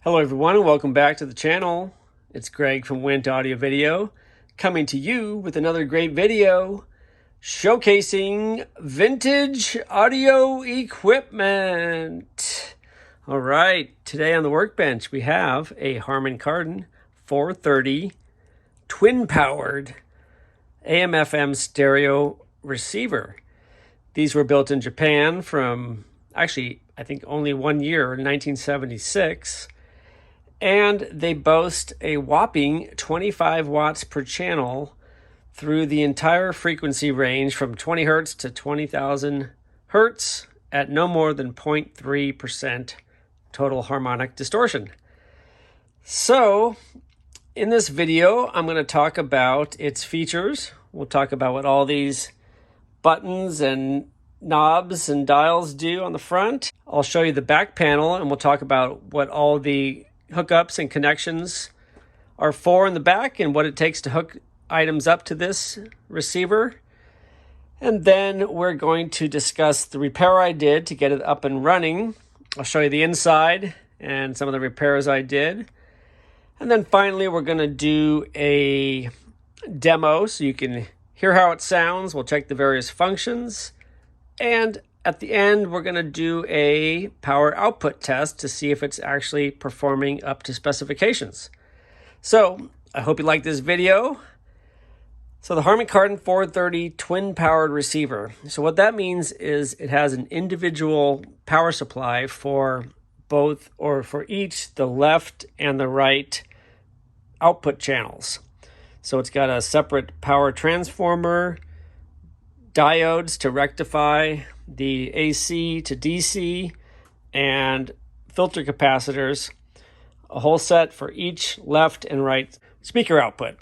Hello everyone and welcome back to the channel. It's Greg from Wint Audio Video coming to you with another great video showcasing vintage audio equipment. All right, today on the workbench we have a Harman Kardon 430 twin-powered AM/FM stereo receiver. These were built in Japan from, actually, I think only 1 year, 1976. And they boast a whopping 25 watts per channel through the entire frequency range from 20 hertz to 20,000 hertz at no more than 0.3% total harmonic distortion. So in this video, I'm going to talk about its features. We'll talk about what all these buttons and knobs and dials do on the front. I'll show you the back panel and we'll talk about what all the hookups and connections are for in the back and what it takes to hook items up to this receiver. And then we're going to discuss the repair I did to get it up and running. I'll show you the inside and some of the repairs I did. And then finally, we're going to do a demo so you can hear how it sounds. We'll check the various functions. And at the end, we're going to do a power output test to see if it's actually performing up to specifications. So I hope you like this video. So the Harman Kardon 430 twin-powered receiver. So what that means is it has an individual power supply for both, or for each, the left and the right output channels. So it's got a separate power transformer, diodes to rectify the AC to DC, and filter capacitors, a whole set for each left and right speaker output.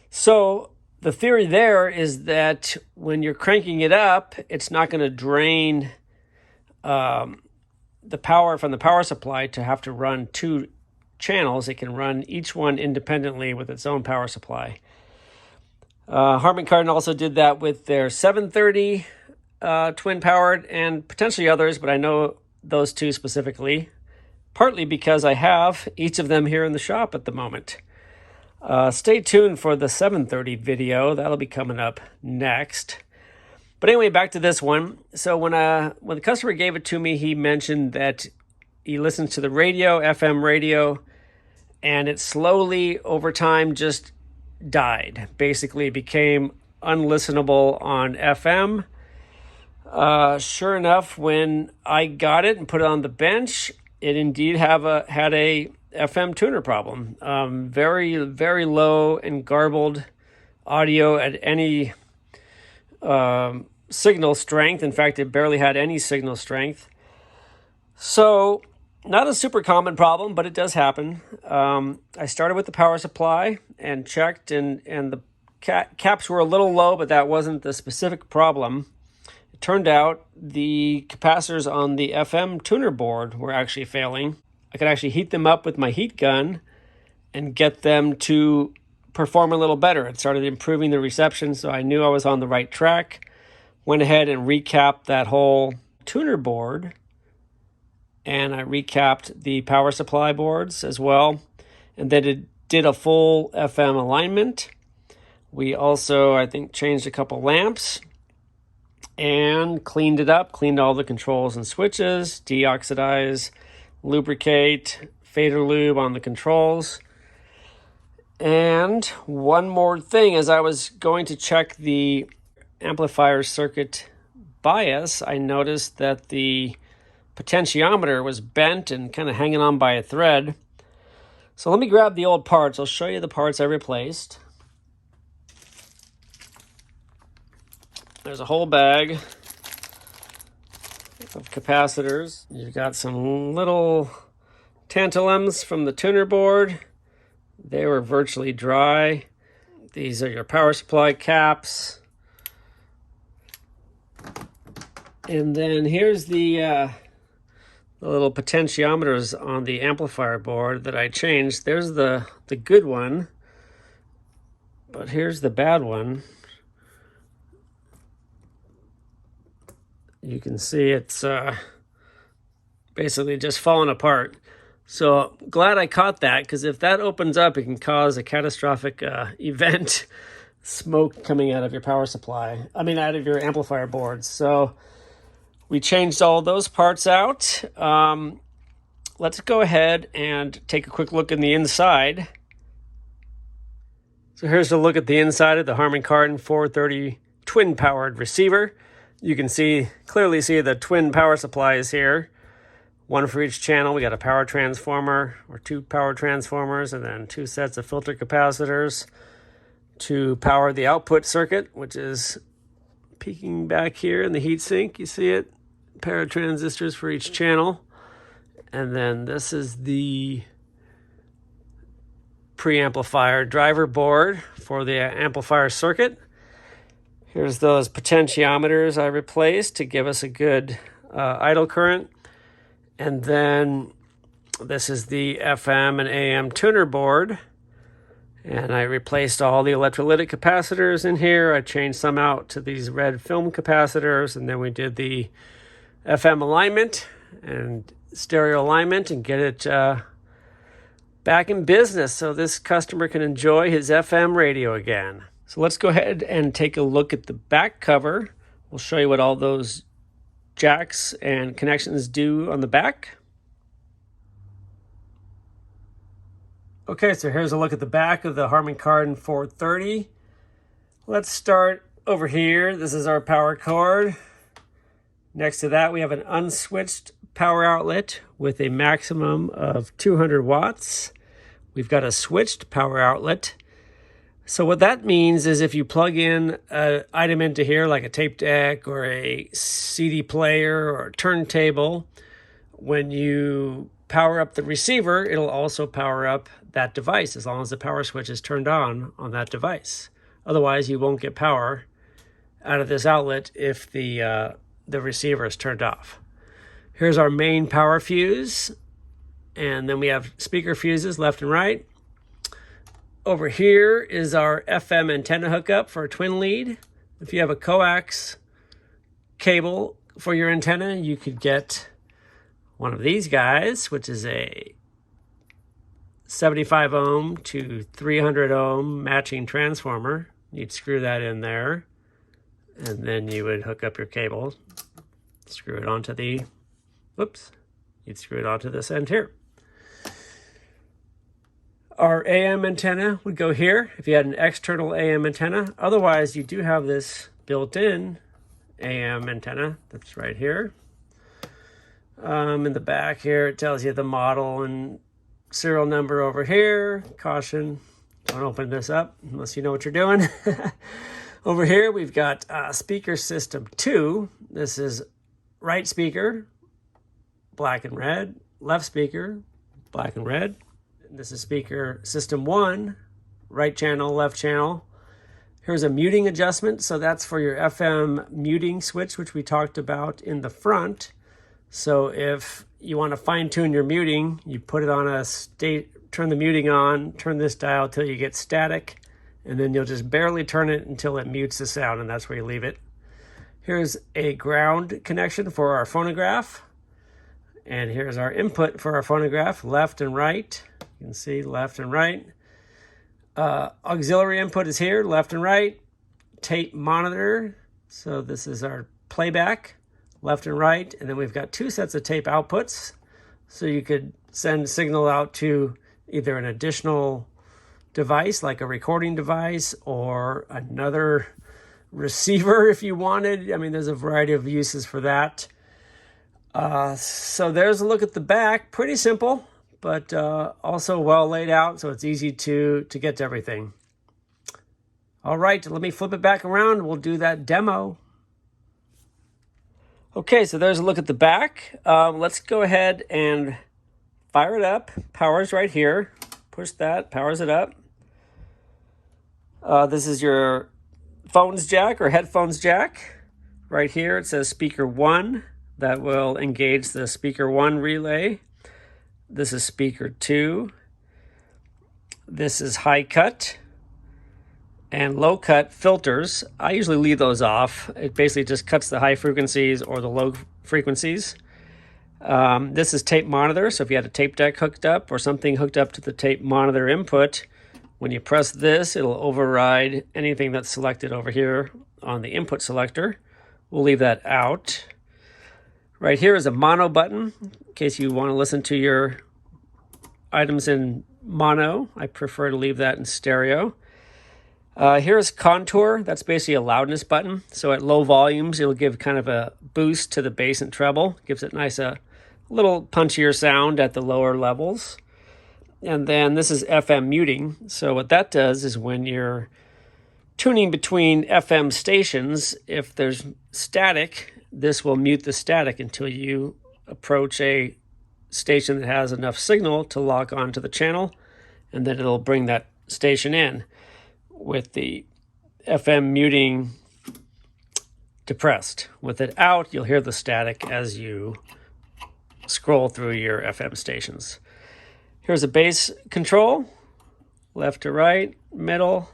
So the theory there is that when you're cranking it up, it's not going to drain the power from the power supply to have to run two channels. It can run each one independently with its own power supply. Harman Kardon also did that with their 730 twin-powered and potentially others, but I know those two specifically, partly because I have each of them here in the shop at the moment. Stay tuned for the 730 video. That'll be coming up next. But anyway, back to this one. So when the customer gave it to me, he mentioned that he listens to the radio, FM radio, and it slowly over time just died. Basically became unlistenable on FM. Sure enough, when I got it and put it on the bench, it indeed had a FM tuner problem. Very, very low and garbled audio at any signal strength. In fact, it barely had any signal strength. So not a super common problem, but it does happen. I started with the power supply and checked, and the caps were a little low, but that wasn't the specific problem. It turned out the capacitors on the FM tuner board were actually failing. I could actually heat them up with my heat gun and get them to perform a little better. It started improving the reception, so I knew I was on the right track. Went ahead and recapped that whole tuner board, and I recapped the power supply boards as well. And then it did a full FM alignment. We also, I think, changed a couple lamps and cleaned it up, cleaned all the controls and switches, deoxidize, lubricate, fader lube on the controls. And one more thing, as I was going to check the amplifier circuit bias, I noticed that the potentiometer was bent and kind of hanging on by a thread. So let me grab the old parts. I'll show you the parts I replaced. There's a whole bag of capacitors. You've got some little tantalums from the tuner board. They were virtually dry. These are your power supply caps. And then here's the little potentiometers on the amplifier board that I changed. There's the good one, but here's the bad one. You can see it's basically just falling apart. So glad I caught that, because if that opens up, it can cause a catastrophic event, smoke coming out of your power supply. I mean, out of your amplifier boards. So we changed all those parts out. Let's go ahead and take a quick look in the inside. So here's a look at the inside of the Harman Kardon 430 twin-powered receiver. You can clearly see the twin power supplies here. One for each channel. We got a power transformer, or 2 power transformers, and then 2 sets of filter capacitors to power the output circuit, which is peeking back here in the heatsink. You see it? A pair of transistors for each channel. And then this is the preamplifier driver board for the amplifier circuit. Here's those potentiometers I replaced to give us a good idle current. And then this is the FM and AM tuner board. And I replaced all the electrolytic capacitors in here. I changed some out to these red film capacitors. And then we did the FM alignment and stereo alignment and get it back in business so this customer can enjoy his FM radio again. So let's go ahead and take a look at the back cover. We'll show you what all those jacks and connections do on the back. Okay, so here's a look at the back of the Harman Kardon 430. Let's start over here. This is our power cord. Next to that, we have an unswitched power outlet with a maximum of 200 watts. We've got a switched power outlet. So what that means is if you plug in an item into here, like a tape deck or a CD player or a turntable, when you power up the receiver, it'll also power up that device as long as the power switch is turned on that device. Otherwise, you won't get power out of this outlet if the receiver is turned off. Here's our main power fuse, and then we have speaker fuses left and right. Over here is our FM antenna hookup for a twin lead. If you have a coax cable for your antenna, you could get one of these guys, which is a 75 ohm to 300 ohm matching transformer. You'd screw that in there, and then you would hook up your cable, screw it onto the, you'd screw it onto this end here. Our AM antenna would go here if you had an external AM antenna. Otherwise, you do have this built-in AM antenna that's right here. In the back here, it tells you the model and serial number over here. Caution, don't open this up unless you know what you're doing. Over here, we've got speaker system 2. This is right speaker, black and red, left speaker, black and red. This is speaker system 1, right channel, left channel. Here's a muting adjustment. So that's for your FM muting switch, which we talked about in the front. So if you want to fine tune your muting, you put it on a state, turn the muting on, turn this dial till you get static, and then you'll just barely turn it until it mutes the sound, and that's where you leave it. Here's a ground connection for our phonograph. And here's our input for our phonograph, left and right. You can see left and right. Auxiliary input is here, left and right. Tape monitor. So this is our playback, left and right. And then we've got 2 sets of tape outputs. So you could send signal out to either an additional device, like a recording device, or another receiver if you wanted. I mean, there's a variety of uses for that. So there's a look at the back. Pretty simple, but also well laid out, so it's easy to get to everything. All right, let me flip it back around. We'll do that demo. Okay, so there's a look at the back. Let's go ahead and fire it up. Power's right here. Push that, powers it up. This is your phones jack or headphones jack. Right here it says speaker 1. That will engage the speaker 1 relay. This is speaker 2. This is high cut and low cut filters. I usually leave those off. It basically just cuts the high frequencies or the low frequencies. This is tape monitor, so if you had a tape deck hooked up or something hooked up to the tape monitor input, when you press this, it'll override anything that's selected over here on the input selector. We'll leave that out. Right here is a mono button, in case you want to listen to your items in mono. I prefer to leave that in stereo. Here's contour. That's basically a loudness button. So at low volumes, it'll give kind of a boost to the bass and treble. Gives it nice, a little punchier sound at the lower levels. And then this is FM muting. So what that does is when you're tuning between FM stations, if there's static, this will mute the static until you approach a station that has enough signal to lock onto the channel, and then it'll bring that station in with the FM muting depressed. With it out, you'll hear the static as you scroll through your FM stations. Here's a bass control, left to right, middle,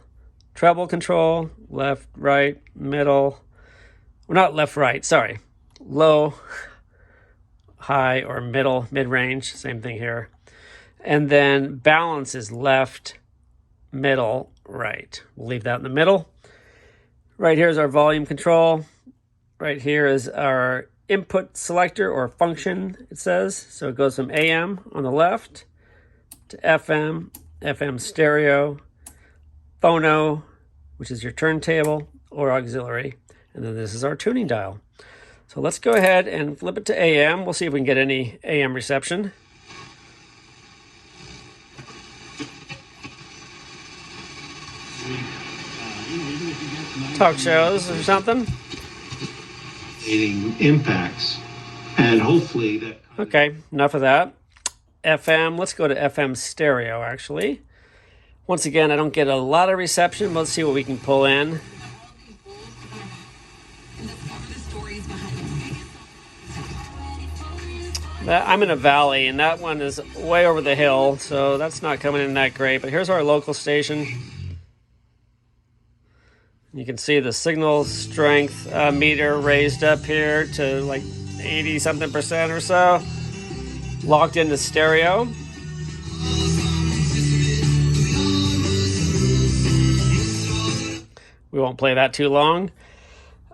treble control, left, right, middle. Well, not left, right, sorry. Low, high, or middle, mid-range, same thing here. And then balance is left, middle, right. We'll leave that in the middle. Right here is our volume control. Right here is our input selector or function, it says. So it goes from AM on the left to FM, FM stereo, phono, which is your turntable, or auxiliary. And then this is our tuning dial. So let's go ahead and flip it to AM. We'll see if we can get any AM reception. Talk shows or something. Impacts, and hopefully that. Okay, enough of that. FM, let's go to FM stereo actually. Once again, I don't get a lot of reception. Let's see what we can pull in. I'm in a valley, and that one is way over the hill, so that's not coming in that great. But here's our local station. You can see the signal strength meter raised up here to like 80-something% or so. Locked into stereo. We won't play that too long.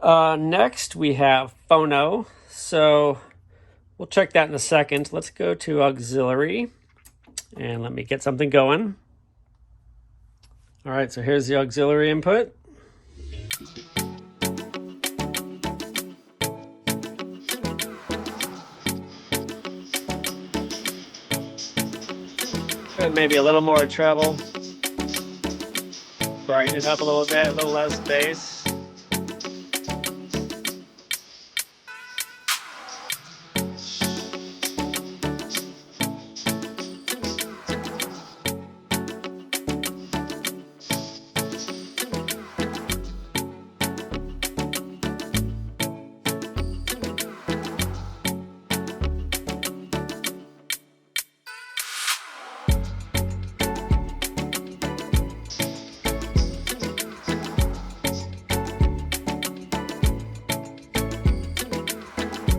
Next, we have phono. So we'll check that in a second. Let's go to auxiliary and let me get something going. All right, so here's the auxiliary input. Maybe a little more treble. Brighten it up a little bit, a little less bass.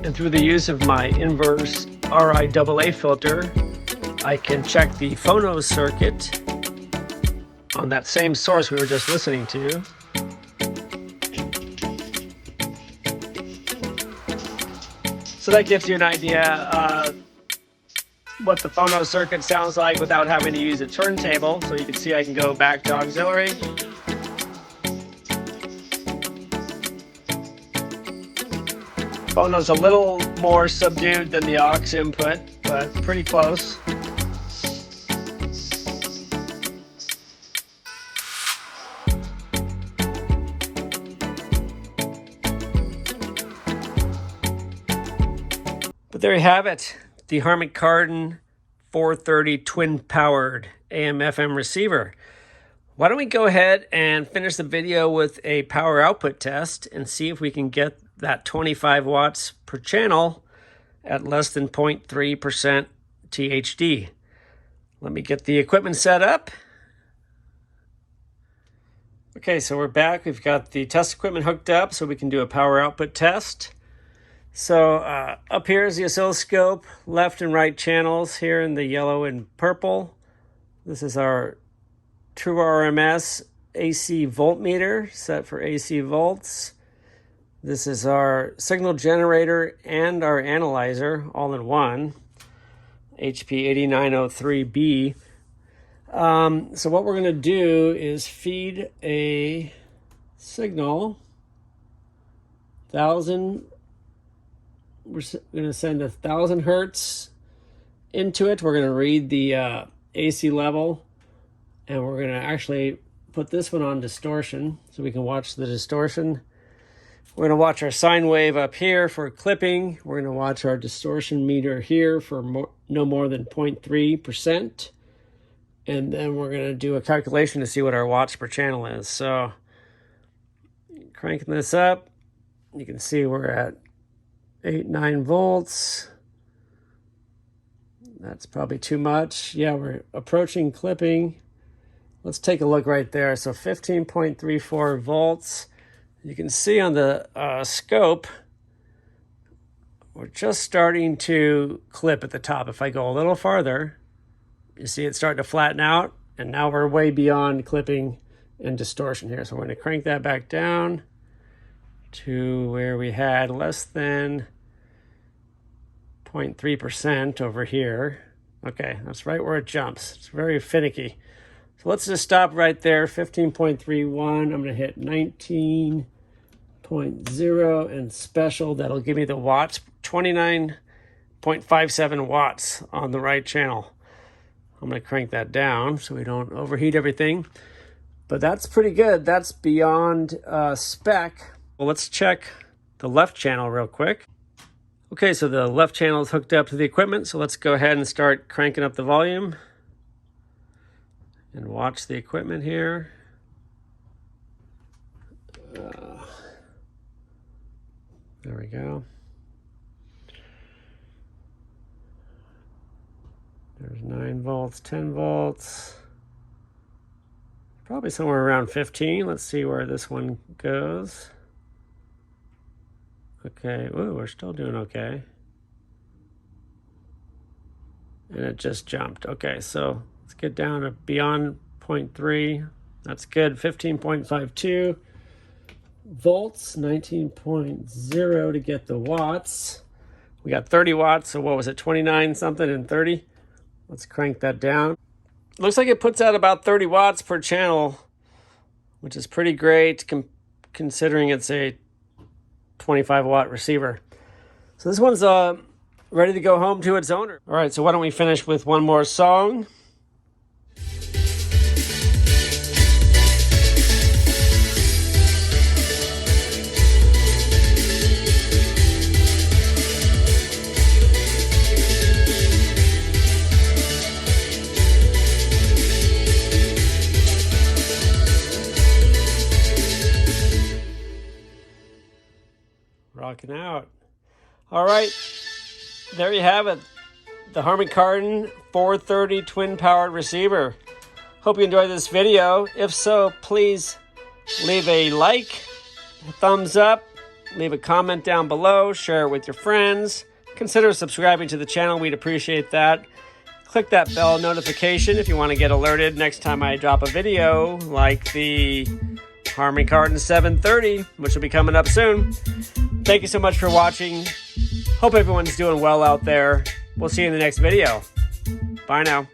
And through the use of my inverse RIAA filter, I can check the phono circuit on that same source we were just listening to. So that gives you an idea what the phono circuit sounds like without having to use a turntable. So you can see I can go back to auxiliary. Phono's a little more subdued than the aux input, but pretty close. But there you have it, the Harman Kardon 430 twin-powered AM/FM receiver. Why don't we go ahead and finish the video with a power output test and see if we can get that 25 watts per channel at less than 0.3% THD. Let me get the equipment set up. Okay, so we're back. We've got the test equipment hooked up so we can do a power output test. So up here is the oscilloscope, left and right channels here in the yellow and purple. This is our true RMS AC voltmeter set for AC volts. This is our signal generator and our analyzer all in one, HP 8903B. So what we're going to do is feed a signal, 1,000. We're going to send 1,000 hertz into it. We're going to read the AC level, and we're going to actually put this one on distortion so we can watch the distortion. We're going to watch our sine wave up here for clipping. We're going to watch our distortion meter here for no more than 0.3%. And then we're going to do a calculation to see what our watts per channel is. So cranking this up, you can see we're at 8-9 volts. That's probably too much. Yeah, we're approaching clipping. Let's take a look right there. So 15.34 volts. You can see on the scope, we're just starting to clip at the top. If I go a little farther, you see it starting to flatten out, and now we're way beyond clipping and distortion here. So we're going to crank that back down to where we had less than 0.3% over here. Okay, that's right where it jumps. It's very finicky. So let's just stop right there, 15.31. I'm going to hit 19.0 and special. That'll give me the watts, 29.57 watts on the right channel. I'm going to crank that down so we don't overheat everything. But that's pretty good. That's beyond spec. Well, let's check the left channel real quick. Okay, so the left channel is hooked up to the equipment. So let's go ahead and start cranking up the volume and watch the equipment here. There we go. There's 9 volts, 10 volts. Probably somewhere around 15. Let's see where this one goes. Okay, ooh, we're still doing okay. And it just jumped. Okay, so let's get down to beyond 0.3. That's good. 15.52 volts, 19.0 to get the watts. We got 30 watts, so what was it, 29 something and 30? Let's crank that down. Looks like it puts out about 30 watts per channel, which is pretty great considering it's a 25 watt receiver. So this one's ready to go home to its owner. All right, so why don't we finish with one more song? Rocking out. All right, there you have it. The Harman Kardon 430 twin-powered receiver. Hope you enjoyed this video. If so, please leave a like, a thumbs up, leave a comment down below, share it with your friends. Consider subscribing to the channel. We'd appreciate that. Click that bell notification if you want to get alerted next time I drop a video like the Harman Kardon 730, which will be coming up soon. Thank you so much for watching. Hope everyone's doing well out there. We'll see you in the next video. Bye now.